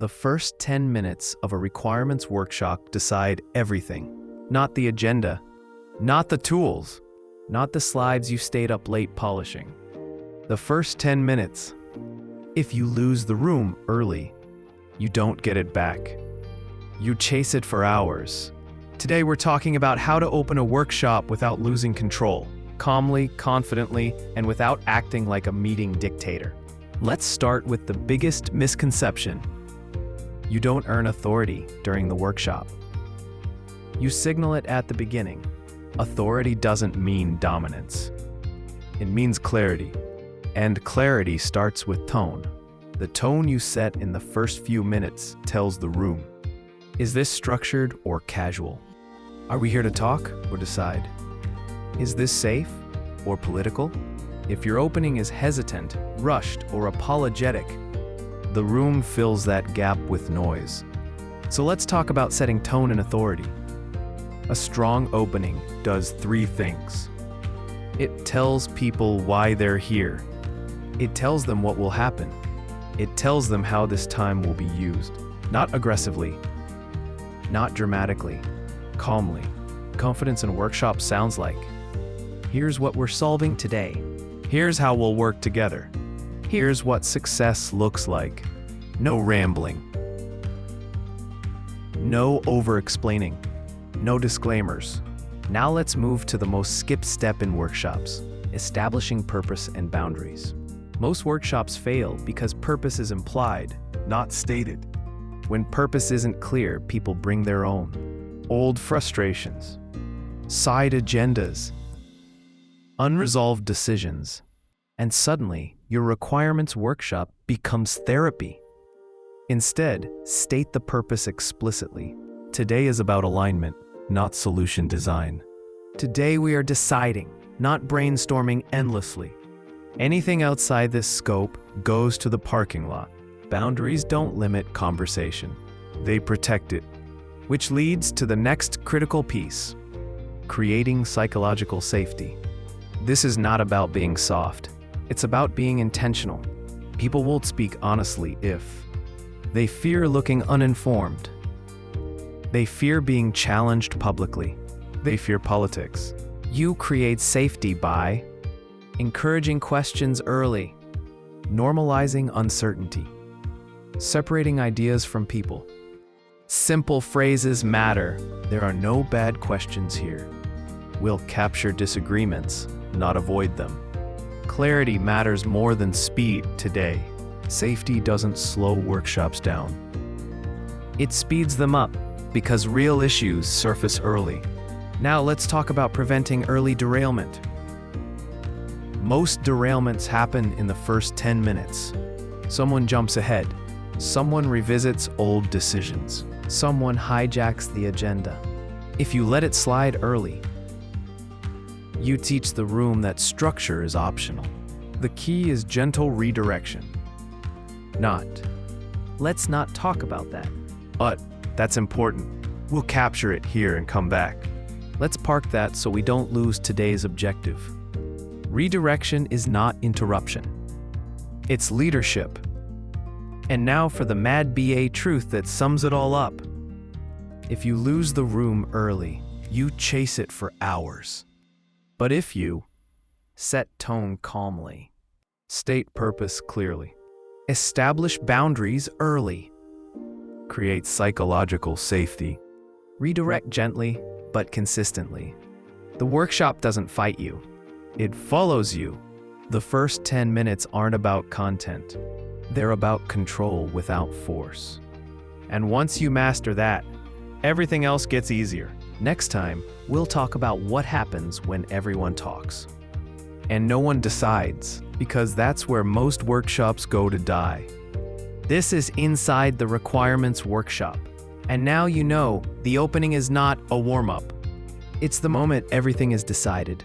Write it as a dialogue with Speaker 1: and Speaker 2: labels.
Speaker 1: The first 10 minutes of a requirements workshop decide everything. Not the agenda, not the tools, not the slides you stayed up late polishing. The first 10 minutes. If you lose the room early, you don't get it back. You chase it for hours. Today we're talking about how to open a workshop without losing control, calmly, confidently, and without acting like a meeting dictator. Let's start with the biggest misconception. You don't earn authority during the workshop. You signal it at the beginning. Authority doesn't mean dominance. It means clarity. And clarity starts with tone. The tone you set in the first few minutes tells the room. Is this structured or casual? Are we here to talk or decide? Is this safe or political? If your opening is hesitant, rushed, or apologetic, the room fills that gap with noise. So let's talk about setting tone and authority. A strong opening does 3 things. It tells people why they're here. It tells them what will happen. It tells them how this time will be used. Not aggressively, not dramatically, calmly. Confidence in workshop sounds like, here's what we're solving today. Here's how we'll work together. Here's what success looks like. No rambling. No over-explaining. No disclaimers. Now let's move to the most skipped step in workshops, establishing purpose and boundaries. Most workshops fail because purpose is implied, not stated. When purpose isn't clear, people bring their own. Old frustrations, side agendas, unresolved decisions, and suddenly your requirements workshop becomes therapy. Instead, state the purpose explicitly. Today is about alignment, not solution design. Today we are deciding, not brainstorming endlessly. Anything outside this scope goes to the parking lot. Boundaries don't limit conversation. They protect it. Which leads to the next critical piece, creating psychological safety. This is not about being soft. It's about being intentional. People won't speak honestly if they fear looking uninformed. They fear being challenged publicly. They fear politics. You create safety by encouraging questions early, normalizing uncertainty, separating ideas from people. Simple phrases matter. There are no bad questions here. We'll capture disagreements, not avoid them. Clarity matters more than speed today. Safety doesn't slow workshops down. It speeds them up because real issues surface early. Now let's talk about preventing early derailment. Most derailments happen in the first 10 minutes. Someone jumps ahead. Someone revisits old decisions. Someone hijacks the agenda. If you let it slide early, you teach the room that structure is optional. The key is gentle redirection. Not, let's not talk about that. But that's important. We'll capture it here and come back. Let's park that so we don't lose today's objective. Redirection is not interruption. It's leadership. And now for the mad BA truth that sums it all up. If you lose the room early, you chase it for hours. But if you set tone calmly, state purpose clearly, establish boundaries early, create psychological safety, redirect gently but consistently, the workshop doesn't fight you. It follows you. The first 10 minutes aren't about content. They're about control without force. And once you master that, everything else gets easier. Next time, we'll talk about what happens when everyone talks. And no one decides, because that's where most workshops go to die. This is Inside the Requirements Workshop. And now you know, the opening is not a warm-up. It's the moment everything is decided.